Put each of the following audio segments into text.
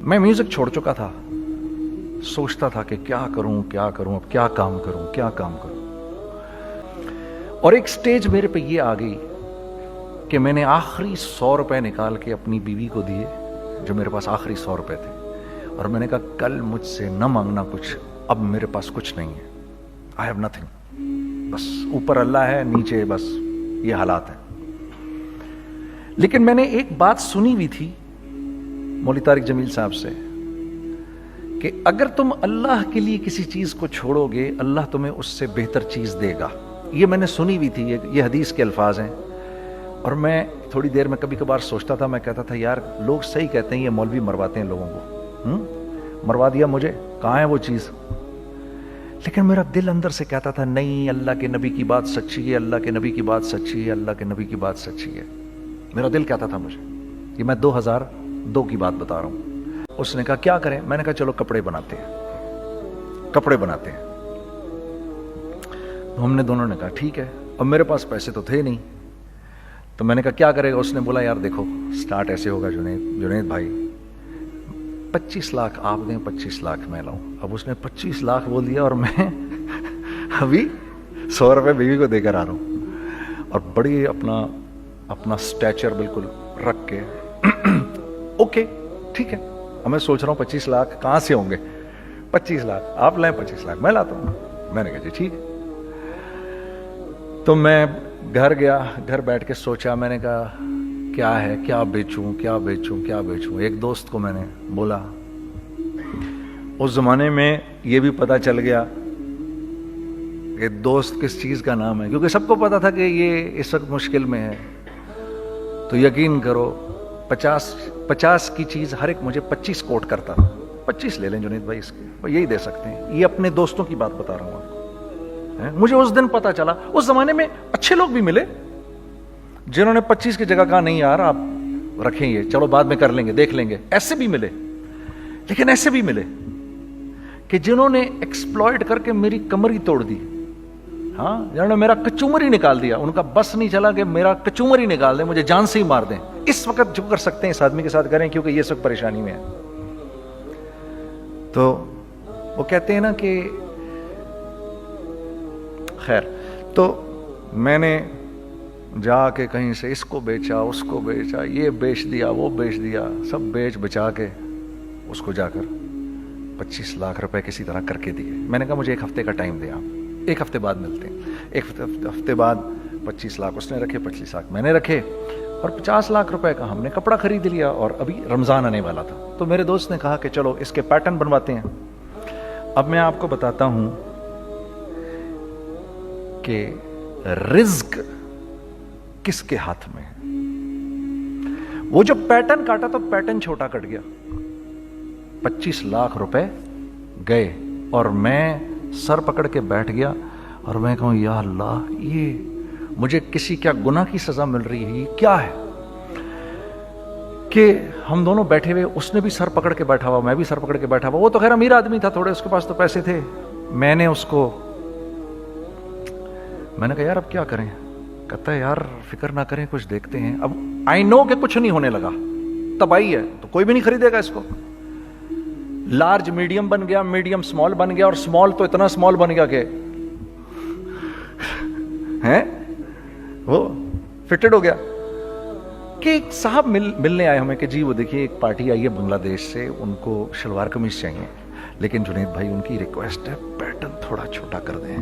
میں میوزک چھوڑ چکا تھا, سوچتا تھا کہ کیا کروں, اب کیا کام کروں. اور ایک سٹیج میرے پہ یہ آ گئی کہ میں نے آخری 100 روپے نکال کے اپنی بیوی کو دیے, جو میرے پاس آخری 100 روپے تھے, اور میں نے کہا کل مجھ سے نہ مانگنا کچھ, اب میرے پاس کچھ نہیں ہے, I have nothing, بس اوپر اللہ ہے, نیچے بس یہ حالات ہیں. لیکن میں نے ایک بات سنی ہوئی تھی مولوی طارق جمیل صاحب سے کہ اگر تم اللہ کے لیے کسی چیز کو چھوڑو گے, اللہ تمہیں اس سے بہتر چیز دے گا. یہ میں نے سنی ہوئی تھی, یہ حدیث کے الفاظ ہیں. اور میں تھوڑی دیر میں کبھی کبھار سوچتا تھا, میں کہتا تھا یار لوگ صحیح کہتے ہیں, یہ مولوی مرواتے ہیں لوگوں کو, مروا دیا مجھے, کہاں ہے وہ چیز. لیکن میرا دل اندر سے کہتا تھا نہیں, اللہ کے نبی کی بات سچی ہے, اللہ کے نبی کی بات سچی ہے, اللہ کے نبی کی بات سچی ہے. میرا دل کہتا تھا مجھے. یہ میں 2002 کی بات بتا رہا ہوں. اس نے کہا کیا کریں, میں نے کہا چلو کپڑے بناتے ہیں. ہم نے دونوں نے کہا ٹھیک ہے. اب میرے پاس پیسے تو تھے نہیں, تو میں نے کہا کیا کرے گا. اس نے بولا یار دیکھو سٹارٹ ایسے ہوگا جنید بھائی, 25 لاکھ آپ دیں, 25 لاکھ میں لاؤں. اب اس نے 25 لاکھ بول دیا, اور میں ابھی 100 روپے بیوی کو دے کر آ رہا ہوں, اور بڑی اپنا سٹیچر بالکل رکھ کے اوکے ٹھیک ہے. اب میں سوچ رہا ہوں 25 لاکھ کہاں سے ہوں گے, 25 لاکھ آپ لائیں, 25 لاکھ میں لاتا ہوں. میں نے کہا جی ٹھیک ہے. تو میں گھر گیا, گھر بیٹھ کے سوچا, میں نے کہا کیا ہے, کیا بیچوں. ایک دوست کو میں نے بولا, اس زمانے میں یہ بھی پتا چل گیا کہ دوست کس چیز کا نام ہے, کیونکہ سب کو پتا تھا کہ یہ اس وقت مشکل میں ہے. تو یقین کرو 50 کی چیز ہر ایک مجھے 25 کوٹ کرتا تھا. 25 لے لیں جنید بھائی, اس کے یہی دے سکتے ہیں. یہ اپنے دوستوں کی بات بتا رہا ہوں آپ کو. مجھے اس دن پتا چلا, اس زمانے میں اچھے لوگ بھی ملے جنہوں نے 25 کی جگہ کہا نہیں یار آپ رکھیں, یہ چلو بعد میں کر لیں گے, دیکھ لیں گے. ایسے بھی ملے, لیکن ایسے بھی ملے کہ جنہوں نے ایکسپلائٹ کر کے میری کمر ہی توڑ دی. ہاں, جنہوں نے میرا کچومر ہی نکال دیا. ان کا بس نہیں چلا کہ میرا کچومر ہی نکال دیں, مجھے جان سے ہی مار دیں. اس وقت جو کر سکتے ہیں اس آدمی کے ساتھ کریں, کیونکہ یہ سب پریشانی میں ہے. تو وہ کہتے ہیں نا کہ خیر, تو میں نے جا کے کہیں سے اس کو بیچا, اس کو بیچا, یہ بیچ دیا, وہ بیچ دیا, سب بیچ بچا کے اس کو جا کر 25 لاکھ روپے کسی طرح کر کے دیے. میں نے کہا مجھے 1 ہفتے کا ٹائم دیں آپ, 1 ہفتے بعد ملتے ہیں. 1 ہفتے بعد 25 لاکھ اس نے رکھے, 25 لاکھ میں نے رکھے, اور 50 لاکھ روپے کا ہم نے کپڑا خرید لیا. اور ابھی رمضان آنے والا تھا, تو میرے دوست نے کہا کہ چلو اس کے پیٹرن بنواتے ہیں. اب میں آپ کو بتاتا ہوں کہ رزق کس کے ہاتھ میں ہے. وہ جو پیٹرن کاٹا تو پیٹرن چھوٹا کٹ گیا, 25 لاکھ روپے گئے, اور میں سر پکڑ کے بیٹھ گیا, اور میں کہوں یا اللہ یہ مجھے کسی کیا گناہ کی سزا مل رہی ہے, یہ کیا ہے کہ ہم دونوں بیٹھے ہوئے, اس نے بھی سر پکڑ کے بیٹھا ہوا, میں بھی سر پکڑ کے بیٹھا ہوا. وہ تو خیر امیر آدمی تھا تھوڑے, اس کے پاس تو پیسے تھے. میں نے اس کو میں نے کہا یار اب کیا کریں. کہتا ہے یار فکر نہ کریں, کچھ دیکھتے ہیں. اب آئی نو کہ کچھ نہیں ہونے لگا, تباہی ہے, تو کوئی بھی نہیں خریدے گا اس کو. لارج میڈیم بن گیا, میڈیم اسمال بن گیا, اور اسمال تو اتنا اسمال بن گیا کہ وہ فٹڈ ہو گیا. کہ ایک صاحب ملنے آئے ہمیں کہ جی وہ دیکھیے ایک پارٹی آئی ہے بنگلہ دیش سے, ان کو شلوار قمیص چاہیے, لیکن جنید بھائی ان کی ریکویسٹ ہے پیٹرن تھوڑا چھوٹا کر دیں.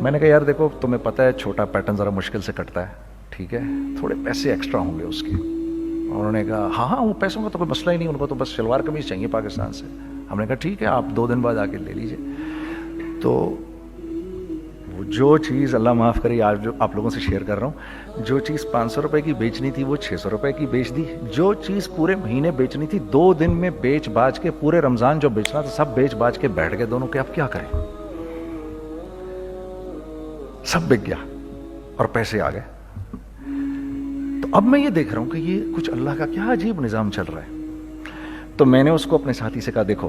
میں نے کہا یار دیکھو تمہیں پتہ ہے چھوٹا پیٹرن ذرا مشکل سے کٹتا ہے, ٹھیک ہے تھوڑے پیسے ایکسٹرا ہوں گے اس کے. انہوں نے کہا ہاں وہ پیسوں کا تو کوئی مسئلہ ہی نہیں, ان کو تو بس شلوار قمیص چاہیے پاکستان سے. ہم نے کہا ٹھیک ہے آپ 2 دن بعد آ کے لے لیجئے. تو وہ جو چیز اللہ معاف کرے, آج جو آپ لوگوں سے شیئر کر رہا ہوں, جو چیز 500 روپے کی بیچنی تھی وہ 600 روپے کی بیچ دی. جو چیز پورے مہینے بیچنی تھی 2 دن میں بیچ باج کے, پورے رمضان جو بیچنا تھا سب بیچ باج کے بیٹھ گئے دونوں. کہ اب کیا کریں, سب بک گیا اور پیسے آ گئے. تو اب میں یہ دیکھ رہا ہوں کہ یہ کچھ اللہ کا کیا عجیب نظام چل رہا ہے. تو میں نے اس کو اپنے ساتھی سے کہا دیکھو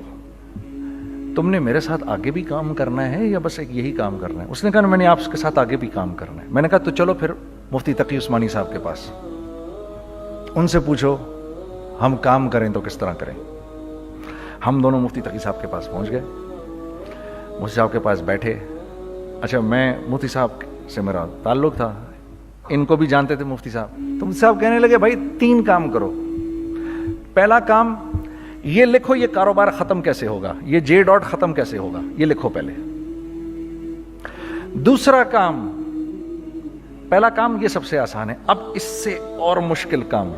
تم نے میرے ساتھ آگے بھی کام کرنا ہے یا بس ایک یہی کام کرنا ہے. اس نے کہا میں نے آپ کے ساتھ آگے بھی کام کرنا ہے. میں نے کہا تو چلو پھر مفتی تقی عثمانی صاحب کے پاس, ان سے پوچھو ہم کام کریں تو کس طرح کریں. ہم دونوں مفتی تقی صاحب کے پاس پہنچ گئے. مفتی صاحب کے پاس بیٹھے. اچھا میں مفتی صاحب سے میرا تعلق تھا, ان کو بھی جانتے تھے مفتی صاحب. تو مفتی صاحب کہنے لگے بھائی 3 کام کرو. پہلا کام یہ لکھو یہ کاروبار ختم کیسے ہوگا, یہ جے ڈاٹ ختم کیسے ہوگا, یہ لکھو پہلے. دوسرا کام, پہلا کام یہ سب سے آسان ہے, اب اس سے اور مشکل کام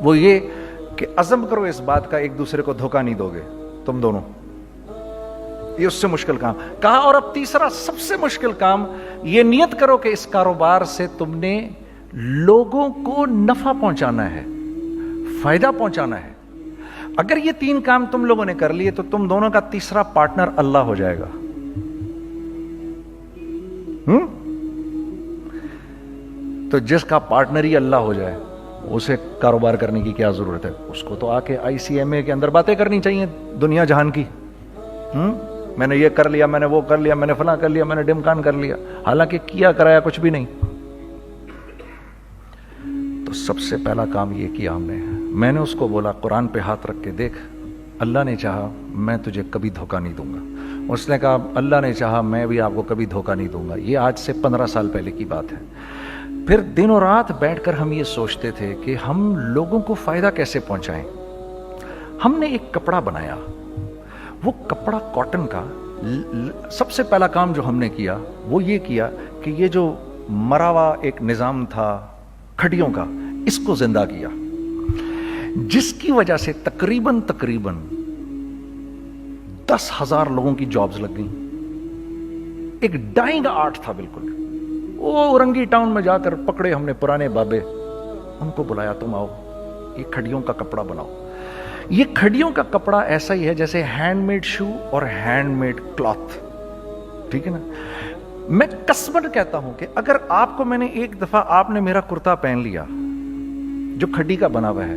وہ یہ کہ عزم کرو اس بات کا ایک دوسرے کو دھوکہ نہیں دو گے تم دونوں, یہ اس سے مشکل کام کہا. اور اب تیسرا سب سے مشکل کام, یہ نیت کرو کہ اس کاروبار سے تم نے لوگوں کو نفع پہنچانا ہے, فائدہ پہنچانا ہے. اگر یہ 3 کام تم لوگوں نے کر لیے تو تم دونوں کا تیسرا پارٹنر اللہ ہو جائے گا. تو جس کا پارٹنر ہی اللہ ہو جائے اسے کاروبار کرنے کی کیا ضرورت ہے؟ اس کو تو آ کے ICMA کے اندر باتیں کرنی چاہیے دنیا جہان کی. میں نے یہ کر لیا, میں نے وہ کر لیا, میں نے فلاں کر لیا, میں نے ڈمکان کر لیا, حالانکہ کیا کرایا کچھ بھی نہیں. تو سب سے پہلا کام یہ کیا ہم نے. میں نے اس کو بولا قرآن پہ ہاتھ رکھ کے دیکھ, اللہ نے چاہا میں تجھے کبھی دھوکہ نہیں دوں گا. اس نے کہا اللہ نے چاہا میں بھی آپ کو کبھی دھوکہ نہیں دوں گا. یہ آج سے 15 سال پہلے کی بات ہے. پھر دن و رات بیٹھ کر ہم یہ سوچتے تھے کہ ہم لوگوں کو فائدہ کیسے پہنچائیں. ہم نے ایک کپڑا بنایا, وہ کپڑا کاٹن کا. سب سے پہلا کام جو ہم نے کیا وہ یہ کیا کہ یہ جو مرا ہوا ایک نظام تھا کھڑیوں کا, اس کو زندہ کیا, جس کی وجہ سے تقریباً 10,000 لوگوں کی جابز لگ گئیں. ایک ڈائنگ آرٹ تھا بالکل. وہ اورنگی ٹاؤن میں جا کر پکڑے ہم نے پرانے بابے, ان کو بلایا تم آؤ یہ کھڑیوں کا کپڑا بناؤ. یہ کھڑیوں کا کپڑا ایسا ہی ہے جیسے ہینڈ میڈ شو اور ہینڈ میڈ کلاتھ, ٹھیک ہے نا. میں قسمن کہتا ہوں کہ اگر آپ کو میں نے ایک دفعہ آپ نے میرا کرتا پہن لیا جو کھڈی کا بنا ہوا ہے,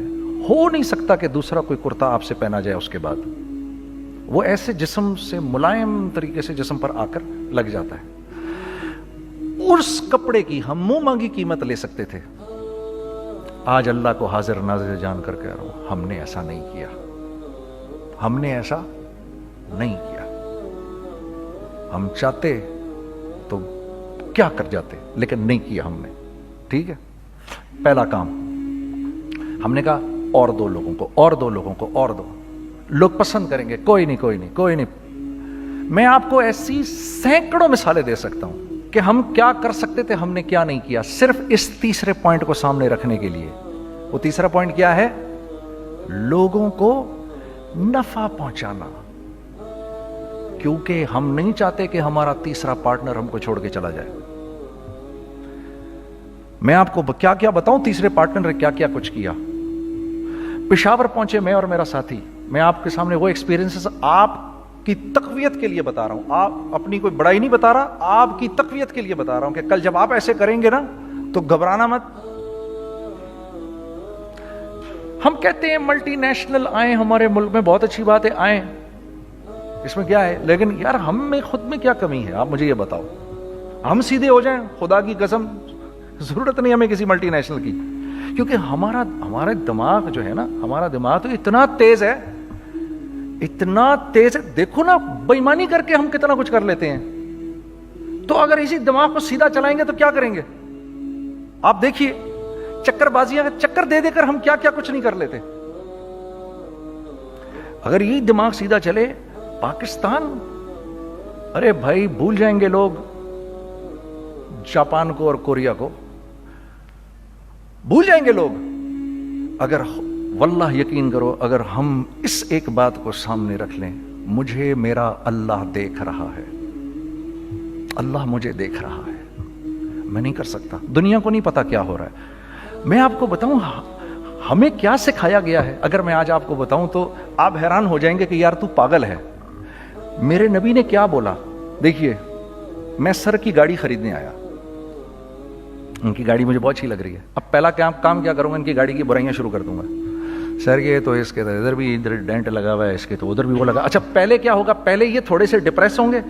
ہو نہیں سکتا کہ دوسرا کوئی کرتا آپ سے پہنا جائے اس کے بعد. وہ ایسے جسم سے ملائم طریقے سے جسم پر آ کر لگ جاتا ہے. اس کپڑے کی ہم منہ مانگی قیمت لے سکتے تھے. آج اللہ کو حاضر ناظر جان کر کہہ رہا ہوں, ہم نے ایسا نہیں کیا. ہم نے ایسا نہیں کیا. ہم چاہتے تو کیا کر جاتے, لیکن نہیں کیا ہم نے. ٹھیک ہے, پہلا کام ہم نے کہا اور 2 لوگوں کو, اور 2 لوگوں کو, اور 2 لوگ پسند کریں گے. کوئی نہیں کوئی نہیں کوئی نہیں. میں آپ کو ایسی سینکڑوں مثالیں دے سکتا ہوں کہ ہم کیا کر سکتے تھے, ہم نے کیا نہیں کیا, صرف اس تیسرے پوائنٹ کو سامنے رکھنے کے لیے. وہ تیسرا پوائنٹ کیا ہے؟ لوگوں کو نفع پہنچانا. کیونکہ ہم نہیں چاہتے کہ ہمارا تیسرا پارٹنر ہم کو چھوڑ کے چلا جائے. میں آپ کو کیا کیا بتاؤں, تیسرے پارٹنر نے کیا کیا کچھ کیا. پشاور پہنچے میں اور میرا ساتھی. میں آپ کے سامنے وہ ایکسپیرینسز آپ کی تقویت کے لیے بتا رہا ہوں, آپ اپنی کوئی بڑائی نہیں بتا رہا, آپ کی تقویت کے لیے بتا رہا ہوں کہ کل جب آپ ایسے کریں گے نا تو گھبرانا مت. ہم کہتے ہیں ملٹی نیشنل آئیں ہمارے ملک میں, بہت اچھی بات ہے آئیں, اس میں کیا ہے, لیکن یار ہم میں خود میں کیا کمی ہے آپ مجھے یہ بتاؤ. ہم سیدھے ہو جائیں, خدا کی قسم ضرورت نہیں ہمیں کسی ملٹی نیشنل کی. کیونکہ ہمارا دماغ جو ہے نا, ہمارا دماغ تو اتنا تیز ہے, اتنا تیز ہے. دیکھو نا بےایمانی کر کے ہم کتنا کچھ کر لیتے ہیں. تو اگر اسی دماغ کو سیدھا چلائیں گے تو کیا کریں گے آپ دیکھیے. چکر بازیاں چکر دے دے کر ہم کیا کیا کچھ نہیں کر لیتے. اگر یہی دماغ سیدھا چلے, پاکستان, ارے بھائی بھول جائیں گے لوگ جاپان کو اور کوریا کو, بھول جائیں گے لوگ. اگر واللہ یقین کرو, اگر ہم اس ایک بات کو سامنے رکھ لیں, مجھے میرا اللہ دیکھ رہا ہے, اللہ مجھے دیکھ رہا ہے, میں نہیں کر سکتا. دنیا کو نہیں پتا کیا ہو رہا ہے. میں آپ کو بتاؤں ہمیں کیا سکھایا گیا ہے, اگر میں آج آپ کو بتاؤں تو آپ حیران ہو جائیں گے کہ یار تو پاگل ہے. میرے نبی نے کیا بولا, دیکھیے میں سر کی گاڑی خریدنے آیا, ان کی گاڑی مجھے بہت اچھی لگ رہی ہے. اب پہلا کام کیا کروں گا, ان کی گاڑی کی برائیاں شروع کر دوں گا. سر یہ تو اس کے تو ادھر بھی ادھر ڈینٹ لگا ہوا ہے, اس کے تو ادھر بھی وہ لگا. اچھا پہلے کیا ہوگا, پہلے یہ تھوڑے سے ڈپریس ہوں گے,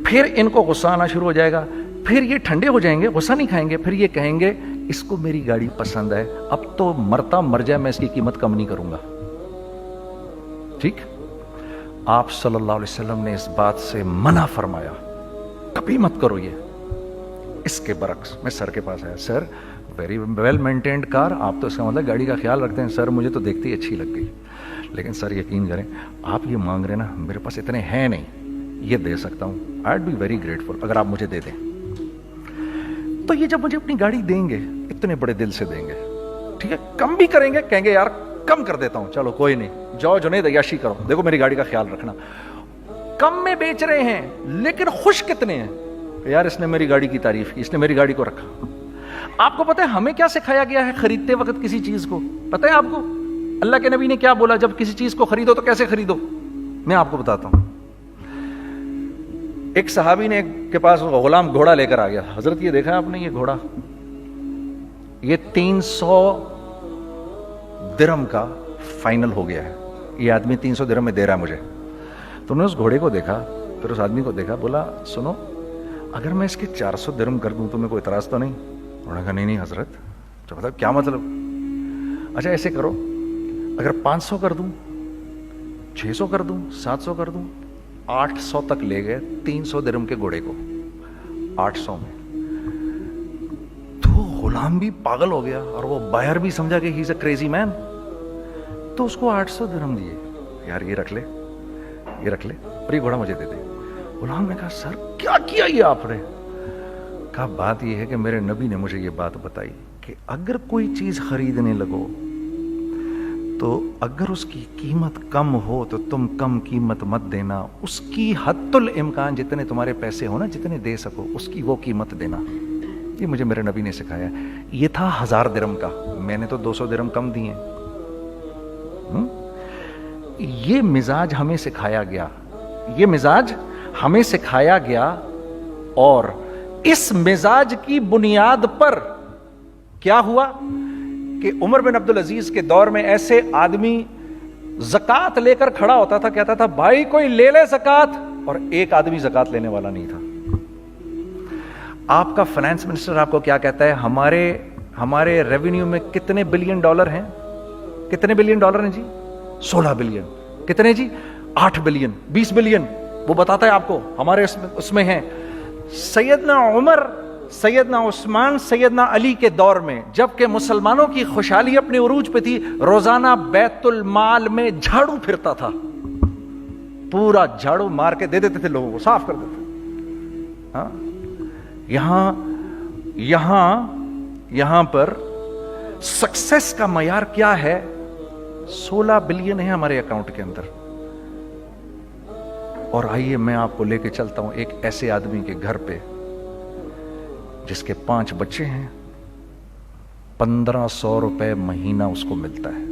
پھر ان کو غصہ آنا شروع ہو جائے گا, پھر یہ ٹھنڈے ہو جائیں گے, غصہ نہیں کھائیں گے, پھر یہ کہیں گے اس کو میری گاڑی پسند ہے, اب تو مرتا مر جائے میں اس کی قیمت کم نہیں کروں گا. ٹھیک. آپ صلی اللہ علیہ وسلم نے اس بات سے منع فرمایا, کبھی مت کرو یہ. اس کے برعکس میں سر کے پاس آیا, سر ویری ویل مینٹینڈ کار, آپ تو اس کا مطلب گاڑی کا خیال رکھتے ہیں. سر مجھے تو دیکھتی ہی اچھی لگ گئی, لیکن سر یقین کریں آپ یہ مانگ رہے نا, میرے پاس اتنے ہیں نہیں, یہ دے سکتا ہوں. I would be very grateful اگر آپ مجھے دے دیں. تو یہ جب مجھے اپنی گاڑی دیں گے اتنے بڑے دل سے دیں گے, ٹھیک ہے, کم بھی کریں گے, کہیں گے یار کم کر دیتا ہوں, چلو کوئی نہیں, جاؤ جنید عیاشی کرو, دیکھو میری گاڑی کا خیال رکھنا. کم میں بیچ رہے ہیں لیکن خوش کتنے ہیں, یار اس نے میری گاڑی کی تعریف کی, اس نے میری گاڑی کو رکھا. آپ کو پتہ ہے ہمیں کیا سکھایا گیا ہے خریدتے وقت کسی چیز کو؟ پتہ ہے آپ کو اللہ کے نبی نے کیا بولا جب کسی چیز کو خریدو تو کیسے خریدو؟ میں آپ کو بتاتا ہوں. ایک صحابی نے کے پاس غلام گھوڑا لے کر آ گیا. حضرت یہ دیکھا آپ نے, یہ گھوڑا یہ 300 درہم کا فائنل ہو گیا ہے, یہ آدمی 300 درہم میں دے رہا ہے مجھے. تو نے اس گھوڑے کو دیکھا, پھر اس آدمی کو دیکھا, بولا سنو اگر میں اس کے 400 درہم کر دوں تو میں کوئی اعتراض تو نہیں؟ انہوں نے کہا نہیں حضرت. تو مطلب کیا مطلب؟ اچھا ایسے کرو, اگر 500 کر دوں, 600 کر دوں, 700 کر دوں, 800 تک لے گئے 300 درہم کے گھوڑے کو 800 میں. تو غلام بھی پاگل ہو گیا اور وہ بائر بھی سمجھا کہ ہی از اے کریزی مین, تو اس کو 800 درہم دیے. یار یہ رکھ لے, یہ رکھ لے, اور یہ گھوڑا مجھے دے دے. غلام نے کہا سر کیا کیا یہ آپ نے؟ کہا بات یہ ہے کہ میرے نبی نے مجھے یہ بات بتائی کہ اگر کوئی چیز خریدنے لگو تو اگر اس کی قیمت کم ہو تو تم کم قیمت مت دینا, اس کی حد الامکان جتنے تمہارے پیسے ہو نا, جتنے دے سکو اس کی وہ قیمت دینا. یہ مجھے میرے نبی نے سکھایا. یہ تھا 1000 درہم کا, میں نے تو 200 درہم کم دیے. یہ مزاج ہمیں سکھایا گیا, یہ مزاج ہمیں سکھایا گیا, اور اس مزاج کی بنیاد پر کیا ہوا کہ عمر بن عبدالعزیز کے دور میں ایسے آدمی زکوٰۃ لے کر کھڑا ہوتا تھا, کہتا تھا بھائی کوئی لے لے زکوٰۃ, اور ایک آدمی زکوٰۃ لینے والا نہیں تھا. آپ کا فائنانس منسٹر آپ کو کیا کہتا ہے, ہمارے ریونیو میں کتنے بلین ڈالر ہیں؟ کتنے بلین ڈالر ہیں جی؟ 16 بلین. کتنے جی؟ 8 بلین, 20 بلین. وہ بتاتا ہے آپ کو ہمارے اس میں ہیں. سیدنا عمر, سیدنا عثمان, سیدنا علی کے دور میں جبکہ مسلمانوں کی خوشحالی اپنے عروج پہ تھی, روزانہ بیت المال میں جھاڑو پھرتا تھا, پورا جھاڑو مار کے دے دیتے تھے لوگوں کو, صاف کر دیتے. ہاں یہاں پر سکسیس کا معیار کیا ہے؟ 16 بلین ہے ہمارے اکاؤنٹ کے اندر. اور آئیے میں آپ کو لے کے چلتا ہوں ایک ایسے آدمی کے گھر پہ جس کے 5 بچے ہیں, 1500 روپے مہینہ اس کو ملتا ہے.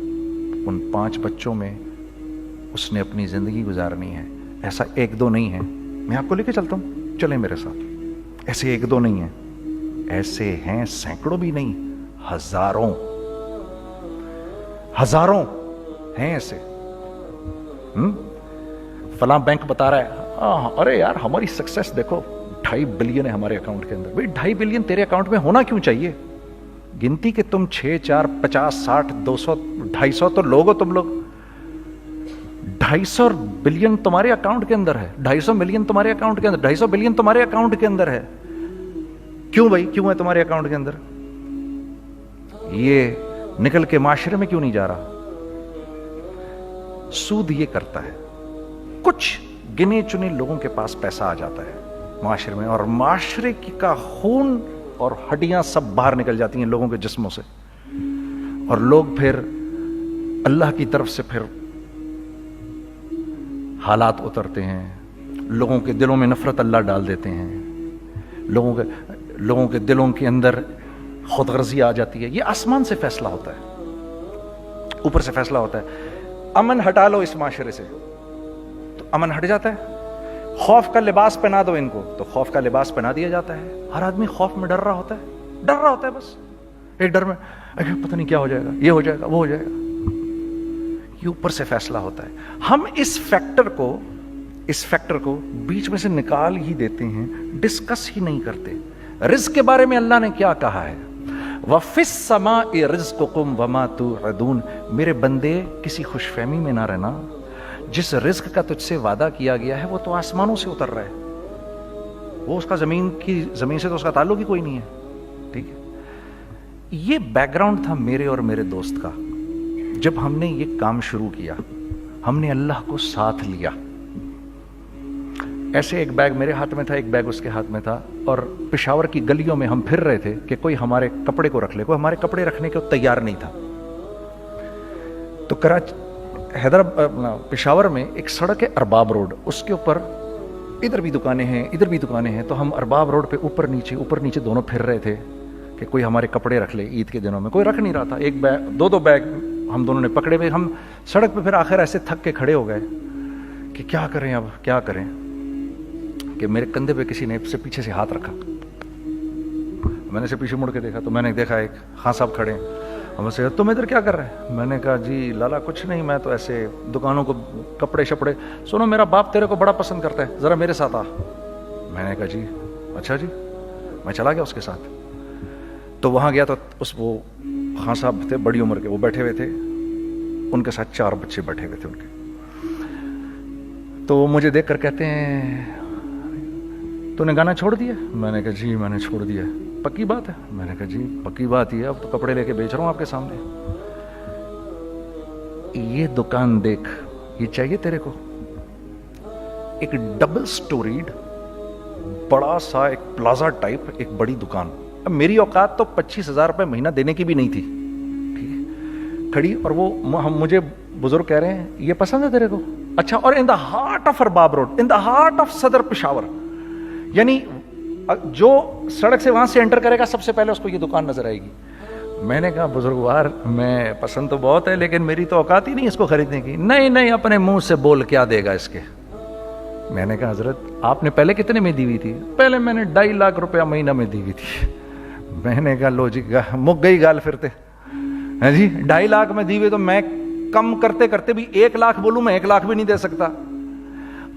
ان 5 بچوں میں اس نے اپنی زندگی گزارنی ہے. ایسا 1-2 نہیں ہے, میں آپ کو لے کے چلتا ہوں, چلیں میرے ساتھ. ایسے 1-2 نہیں ہیں, ایسے ہیں سینکڑوں بھی نہیں, ہزاروں ہیں ایسے. فلاں بینک بتا رہا ہے ارے یار ہماری سکسیس دیکھو 2.5 بلین ہے ہمارے اکاؤنٹ کے اندر. بھائی 2.5 بلین تیرے اکاؤنٹ میں ہونا کیوں چاہیے؟ گنتی کہ تم 6, 4, 50, 60, 200, 250 تو لوگ ہو تم لوگ. 250 بلین تمہارے اکاؤنٹ کے اندر ہے, 250 ملین تمہارے اکاؤنٹ کے اندر, 250 بلین تمہارے اکاؤنٹ کے اندر ہے. کیوں بھائی, کیوں ہے تمہارے اکاؤنٹ کے اندر؟ یہ نکل کے معاشرے میں کیوں نہیں جا رہا؟ سود یہ کرتا ہے, کچھ گنے چنے لوگوں کے پاس پیسہ آ جاتا ہے معاشرے میں, اور معاشرے کا خون اور ہڈیاں سب باہر نکل جاتی ہیں لوگوں کے جسموں سے, اور لوگ پھر اللہ کی طرف سے پھر حالات اترتے ہیں, لوگوں کے دلوں میں نفرت اللہ ڈال دیتے ہیں, لوگوں کے دلوں کے اندر خود غرضی آ جاتی ہے. یہ آسمان سے فیصلہ ہوتا ہے, اوپر سے فیصلہ ہوتا ہے. امن ہٹا لو اس معاشرے سے تو امن ہٹ جاتا ہے. خوف کا لباس پہنا دو ان کو تو خوف کا لباس پہنا دیا جاتا ہے. ہر آدمی خوف میں ڈر رہا ہوتا ہے, بس ایک ڈر میں پتہ نہیں کیا ہو جائے گا, یہ ہو جائے گا, وہ ہو جائے گا. یہ اوپر سے فیصلہ ہوتا ہے. ہم اس فیکٹر کو بیچ میں سے نکال ہی دیتے ہیں, ڈسکس ہی نہیں کرتے. رزق کے بارے میں اللہ نے کیا کہا ہے؟ وَفِي السَّمَاءِ رِزْقُكُمْ وَمَا تُوعَدُونَ. میرے بندے کسی خوش فہمی میں نہ رہنا, جس رزق کا تجھ سے وعدہ کیا گیا ہے وہ تو آسمانوں سے اتر رہا ہے, وہ اس کا زمین سے تو اس کا تعلق ہی کوئی نہیں ہے. ٹھیک ہے, یہ بیک گراؤنڈ تھا میرے اور میرے دوست کا. جب ہم نے یہ کام شروع کیا, ہم نے اللہ کو ساتھ لیا. ایسے ایک بیگ میرے ہاتھ میں تھا, ایک بیگ اس کے ہاتھ میں تھا, اور پشاور کی گلیوں میں ہم پھر رہے تھے کہ کوئی ہمارے کپڑے کو رکھ لے. کوئی ہمارے کپڑے رکھنے کو تیار نہیں تھا. تو پشاور میں ایک سڑک ہے ارباب روڈ, اس کے اوپر ادھر بھی دکانیں ہیں ادھر بھی دکانیں ہیں. تو ہم ارباب روڈ پہ اوپر نیچے دونوں پھر رہے تھے کہ کوئی ہمارے کپڑے رکھ لے. عید کے دنوں میں کوئی رکھ نہیں رہا تھا. ایک بیگ, دو بیگ ہم دونوں نے پکڑے ہوئے. ہم سڑک پہ پھر آخر ایسے تھک کے کھڑے ہو گئے کہ کیا کریں, اب کیا کریں, کہ میرے کندھے پہ کسی نے سے پیچھے سے ہاتھ رکھا. میں نے سے پیچھے مڑ کے دیکھا تو میں نے دیکھا ایک خان صاحب کھڑے ہیں. ہم سے تم ادھر کیا کر رہے ہیں؟ میں نے کہا جی لالا کچھ نہیں, میں تو ایسے دکانوں کو کپڑے شپڑے. سنو میرا باپ تیرے کو بڑا پسند کرتا ہے, ذرا میرے ساتھ آ. میں نے کہا جی اچھا جی. میں چلا گیا اس کے ساتھ. تو وہاں گیا تو وہ خان صاحب تھے بڑی عمر کے, وہ بیٹھے ہوئے تھے, ان کے ساتھ 4 بچے بیٹھے ہوئے تھے ان کے. تو وہ مجھے دیکھ کر کہتے ہیں تو نے گانا چھوڑ دیا؟ میں نے کہا جی میں نے چھوڑ دیا. پکی بات ہے؟ میں نے کہا جی پکی بات ہی ہے, اب تو کپڑے لے کے بیچ رہا ہوں آپ کے سامنے. یہ دکان دیکھ, یہ چاہیے تیرے کو؟ ایک ڈبل سٹوریڈ بڑا سا ایک پلازا ٹائپ ایک بڑی دکان. اب میری اوقات تو 25,000 روپے مہینہ دینے کی بھی نہیں تھی. ٹھیک ہے, کھڑی, اور وہ مجھے بزرگ کہہ رہے ہیں یہ پسند ہے تیرے کو؟ اچھا, اور in the heart of Arbab road, in the heart of Saddar Peshawar, یعنی جو سڑک سے وہاں سے انٹر کرے گا سب سے پہلے اس کو یہ دکان نظر آئے گی. میں نے کہا بزرگوار میں پسند تو بہت ہے لیکن میری تو اوقات ہی نہیں اس کو خریدنے کی. نہیں اپنے منہ سے بول کیا دے گا اس کے. میں نے کہا حضرت آپ نے پہلے کتنے میں دی ہوئی تھی؟ پہلے میں نے 2.5 لاکھ روپیہ مہینہ میں دی ہوئی تھی. میں نے کہا لو جی مک گئی گال پھرتے ہیں جی. 2.5 لاکھ میں دی ہوئی تو میں کم کرتے کرتے بھی 1 لاکھ بولوں, میں 1 لاکھ بھی نہیں دے سکتا.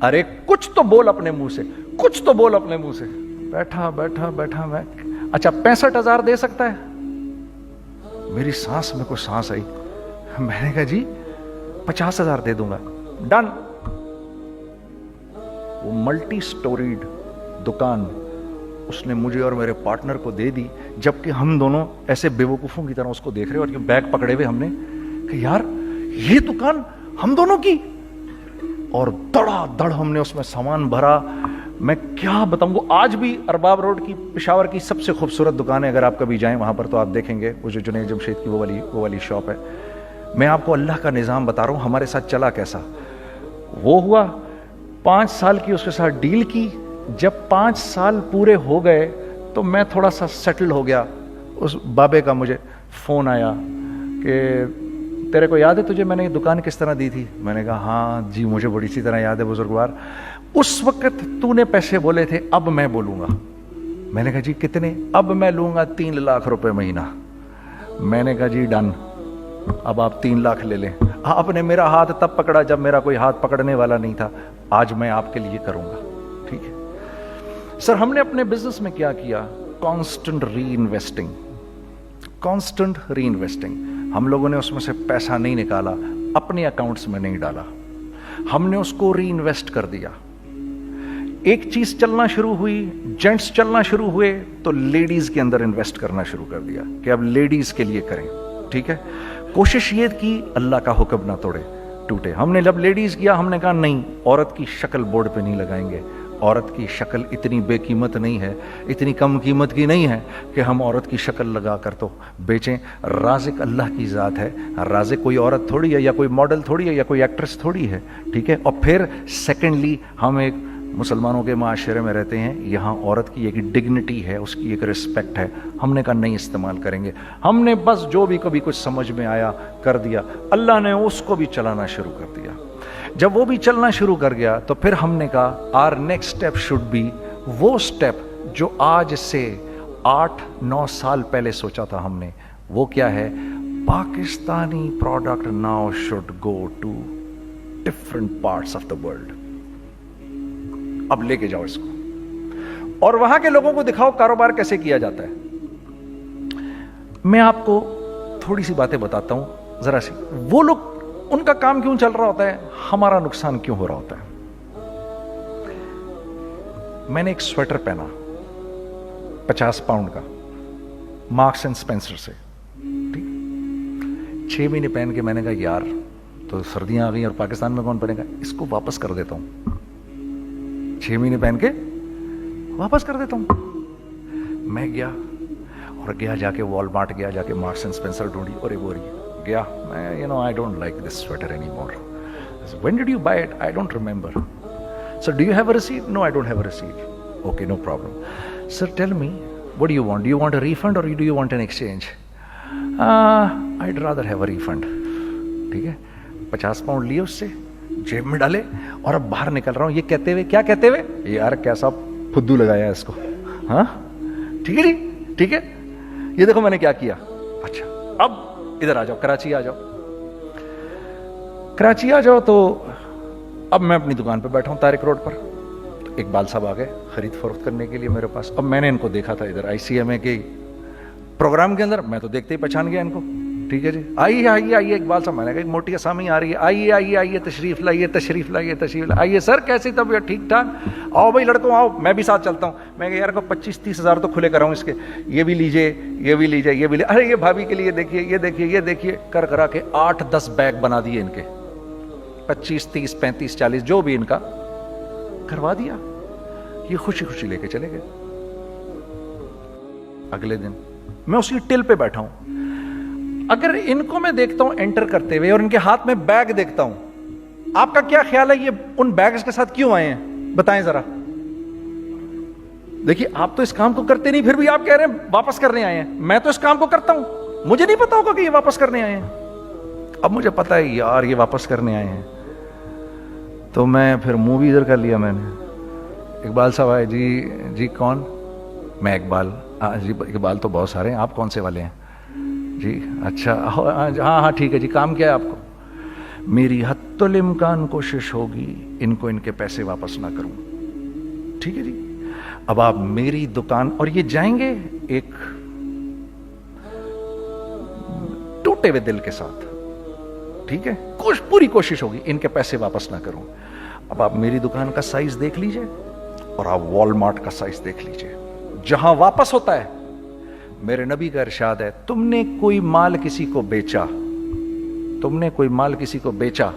ارے کچھ تو بول اپنے منہ سے, کچھ تو بول اپنے منہ سے. بیٹھا میں, اچھا 65,000 دے سکتا ہے؟ میری سانس میں کوئی سانس آئی. میں نے کہا جی 50,000 دے دوں گا. ڈن. وہ ملٹی سٹوریڈ دکان اس نے مجھے اور میرے پارٹنر کو دے دی, جبکہ ہم دونوں ایسے بیوقوفوں کی طرح اس کو دیکھ رہے, اور یہ بیگ پکڑے ہوئے ہم نے کہ یار یہ دکان ہم دونوں کی. اور دڑا دڑ ہم نے اس میں سامان بھرا. میں کیا بتاؤں, وہ آج بھی ارباب روڈ کی پشاور کی سب سے خوبصورت دکان ہے. اگر آپ کبھی جائیں وہاں پر تو آپ دیکھیں گے وہ جو جنید جمشید کی وہ والی شاپ ہے. میں آپ کو اللہ کا نظام بتا رہا ہوں ہمارے ساتھ چلا کیسا. وہ ہوا 5 سال کی اس کے ساتھ ڈیل کی. جب 5 سال پورے ہو گئے تو میں تھوڑا سا سیٹل ہو گیا. اس بابے کا مجھے فون آیا کہ تیرے کو یاد ہے تجھے میں نے یہ دکان کس طرح دی تھی؟ میں نے کہا ہاں جی مجھے بڑی سی طرح یاد ہے بزرگوار. اس وقت تو نے پیسے بولے تھے, اب میں بولوں گا. میں نے کہا جی کتنے؟ اب میں لوں گا 3 لاکھ روپے مہینہ. میں نے کہا جی ڈن, اب آپ 3 لاکھ لے لیں. آپ نے میرا ہاتھ تب پکڑا جب میرا کوئی ہاتھ پکڑنے والا نہیں تھا. آج میں آپ کے لیے کروں گا. ٹھیک ہے سر. ہم نے اپنے بزنس میں کیا کیا؟ کانسٹنٹ ری انویسٹنگ. ہم لوگوں نے اس میں سے پیسہ نہیں نکالا, اپنے اکاؤنٹس میں نہیں ڈالا, ہم نے اس کو ری انویسٹ کر دیا. ایک چیز چلنا شروع ہوئی, جینٹس چلنا شروع ہوئے تو لیڈیز کے اندر انویسٹ کرنا شروع کر دیا کہ اب لیڈیز کے لیے کریں. ٹھیک ہے, کوشش یہ کی اللہ کا حکم نہ ٹوٹے. ہم نے جب لیڈیز کیا ہم نے کہا نہیں, عورت کی شکل بورڈ پہ نہیں لگائیں گے. عورت کی شکل اتنی بے قیمت نہیں ہے, اتنی کم قیمت کی نہیں ہے کہ ہم عورت کی شکل لگا کر تو بیچیں. رازق اللہ کی ذات ہے, رازق کوئی عورت تھوڑی ہے, یا کوئی ماڈل تھوڑی ہے, یا کوئی ایکٹریس تھوڑی ہے. ٹھیک ہے. اور پھر سیکنڈلی ہم ایک مسلمانوں کے معاشرے میں رہتے ہیں, یہاں عورت کی ایک ڈگنیٹی ہے, اس کی ایک رسپیکٹ ہے. ہم نے کہا نہیں استعمال کریں گے. ہم نے بس جو بھی کبھی کچھ سمجھ میں آیا کر دیا. اللہ نے اس کو بھی چلانا شروع کر دیا. جب وہ بھی چلنا شروع کر گیا تو پھر ہم نے کہا our next step should be وہ اسٹیپ جو آج سے 8-9 سال پہلے سوچا تھا ہم نے. وہ کیا ہے؟ Pakistani product now should go to different parts of the world. اب لے کے جاؤ اس کو اور وہاں کے لوگوں کو دکھاؤ کاروبار کیسے کیا جاتا ہے. میں آپ کو تھوڑی سی باتیں بتاتا ہوں ذرا سی. وہ لوگ ان کا کام کیوں چل رہا ہوتا ہے, ہمارا نقصان کیوں ہو رہا ہوتا ہے. میں نے ایک سویٹر پہنا 50 پاؤنڈ کا مارکس اینڈ اسپینسر سے, ٹھیک, 6 مہینے پہن کے میں نے کہا یار تو سردیاں آ گئی اور پاکستان میں کون پہنے گا, اس کو واپس کر دیتا ہوں. 6 مہینے پہن کے واپس کر دیتا ہوں. میں گیا اور جا کے وال مارٹ گیا, جا کے مارکس اینڈ اسپینسر ڈھونڈی اور ایک بوری گیا. میں I don't like this sweater anymore. I said, when did you buy it? I don't remember. So do you have a receipt? No, I don't have a receipt. Okay, no problem. Sir, tell me, what do you want? Do you want a refund or do you want an exchange? I'd rather have a refund. ٹھیک ہے, 50 pound لیے اس سے, جیب میں ڈالے اور اب باہر نکل رہا ہوں یہ کہتے ہوئے, کیا کہتے ہوئے, یار کیسا پھدو لگایا اس کو. ہاں ٹھیک ہے جی, ٹھیک ہے, یہ دیکھو میں نے کیا کیا. اچھا اب ادھر آ جاؤ, کراچی آ جاؤ. کراچی آ جاؤ تو اب میں اپنی دکان پہ بیٹھا ہوں طارق روڈ پر. اقبال صاحب آ گئے خرید فروخت کرنے کے لیے میرے پاس. اب میں نے ان کو دیکھا تھا ادھر ICMA کے پروگرام کے اندر, میں تو دیکھتے ہی پہچان گیا ان کو. ٹھیک ہے جی, آئیے آئیے آئیے اقبال صاحب. میں نے کہا ایک موٹی اسامی آ رہی ہے, آئیے آئیے آئیے, تشریف لائیے تشریف لائیے تشریف لائیے. آئیے سر, کیسی طبیعت, ٹھیک ٹھاک, آؤ بھائی لڑکوں آؤ, میں بھی ساتھ چلتا ہوں. میں کہ یار کو 25-30 ہزار تو کھلے کراؤں اس کے, یہ بھی لیجیے یہ بھی لیجیے یہ بھی لیجیے. ارے یہ بھابھی کے لیے دیکھیے یہ دیکھیے یہ دیکھیے, کر کرا کے 8-10 بیگ بنا دیے ان کے, 25, 30, 35, 40 جو بھی ان کا کروا دیا. یہ خوشی خوشی لے کے چلے گئے. اگلے دن میں اسی ٹل پہ بیٹھا ہوں. اگر ان کو میں دیکھتا ہوں انٹر کرتے ہوئے اور ان کے ہاتھ میں بیگ دیکھتا ہوں, آپ کا کیا خیال ہے یہ ان بیگز کے ساتھ کیوں آئے ہیں, بتائیں ذرا. دیکھیے آپ تو اس کام کو کرتے نہیں, پھر بھی آپ کہہ رہے ہیں واپس کرنے آئے ہیں. میں تو اس کام کو کرتا ہوں, مجھے نہیں پتا ہوگا کہ یہ واپس کرنے آئے ہیں. اب مجھے پتا ہے یار یہ واپس کرنے آئے ہیں, تو میں پھر منہ بھی ادھر کر لیا. میں نے, اقبال صاحب آئے, جی کون, میں اقبال. جی اقبال تو بہت سارے ہیں, آپ کون سے والے ہیں جی, اچھا ہاں ٹھیک ہے جی, کام کیا ہے آپ کو. میری حتی الامکان کوشش ہوگی ان کو ان کے پیسے واپس نہ کروں. ٹھیک ہے جی, اب آپ میری دکان, اور یہ جائیں گے ایک ٹوٹے ہوئے دل کے ساتھ, ٹھیک ہے, پوری کوشش ہوگی ان کے پیسے واپس نہ کروں. اب آپ میری دکان کا سائز دیکھ لیجئے اور آپ وال مارٹ کا سائز دیکھ لیجئے, جہاں واپس ہوتا ہے. میرے نبی کا ارشاد ہے, تم نے کوئی مال کسی کو بیچا, تم نے کوئی مال کسی کو بیچا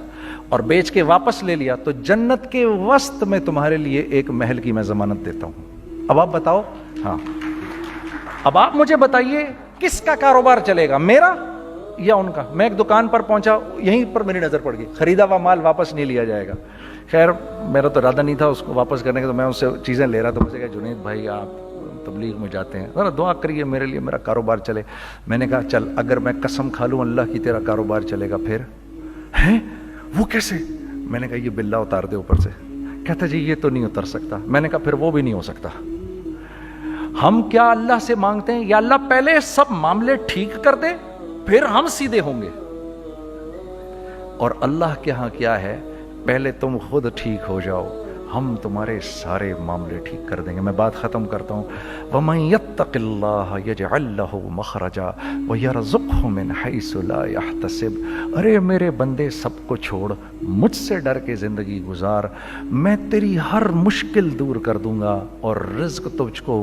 اور بیچ کے واپس لے لیا, تو جنت کے وسط میں تمہارے لیے ایک محل کی میں ضمانت دیتا ہوں. اب آپ بتاؤ, ہاں اب آپ مجھے بتائیے کس کا کاروبار چلے گا, میرا یا ان کا. میں ایک دکان پر پہنچا, یہیں پر میری نظر پڑ گئی, خریدا ہوا مال واپس نہیں لیا جائے گا. خیر میرا تو ارادہ نہیں تھا اس کو واپس کرنے کا, تو میں اس سے چیزیں لے رہا تھا. مجھے کہا جنید بھائی آپ تبلیغ میں جاتے ہیں, ذرا دعا کریے میرے لیے, میرا کاروبار چلے. میں نے کہا چل, اگر میں قسم کھا لوں اللہ کی تیرا کاروبار چلے گا, پھر ہیں وہ کیسے. میں نے کہا یہ بلا اتار دے اوپر سے. کہتا جی یہ تو نہیں اتر سکتا. میں نے کہا پھر وہ بھی نہیں ہو سکتا. ہم کیا اللہ سے مانگتے ہیں, یا اللہ پہلے سب معاملے ٹھیک کر دے پھر ہم سیدھے ہوں گے, اور اللہ کے ہاں کیا ہے, پہلے تم خود ٹھیک ہو جاؤ, ہم تمہارے سارے معاملے ٹھیک کر دیں گے. میں بات ختم کرتا ہوں. وَمَن يَتَّقِ اللَّهَ يَجْعَل لَّهُ مَخْرَجًا وَيَرْزُقْهُ مِنْ حَيْثُ لَا يَحْتَسِبُ. ارے میرے بندے سب کو چھوڑ, مجھ سے ڈر کے زندگی گزار, میں تیری ہر مشکل دور کر دوں گا اور رزق تجھ کو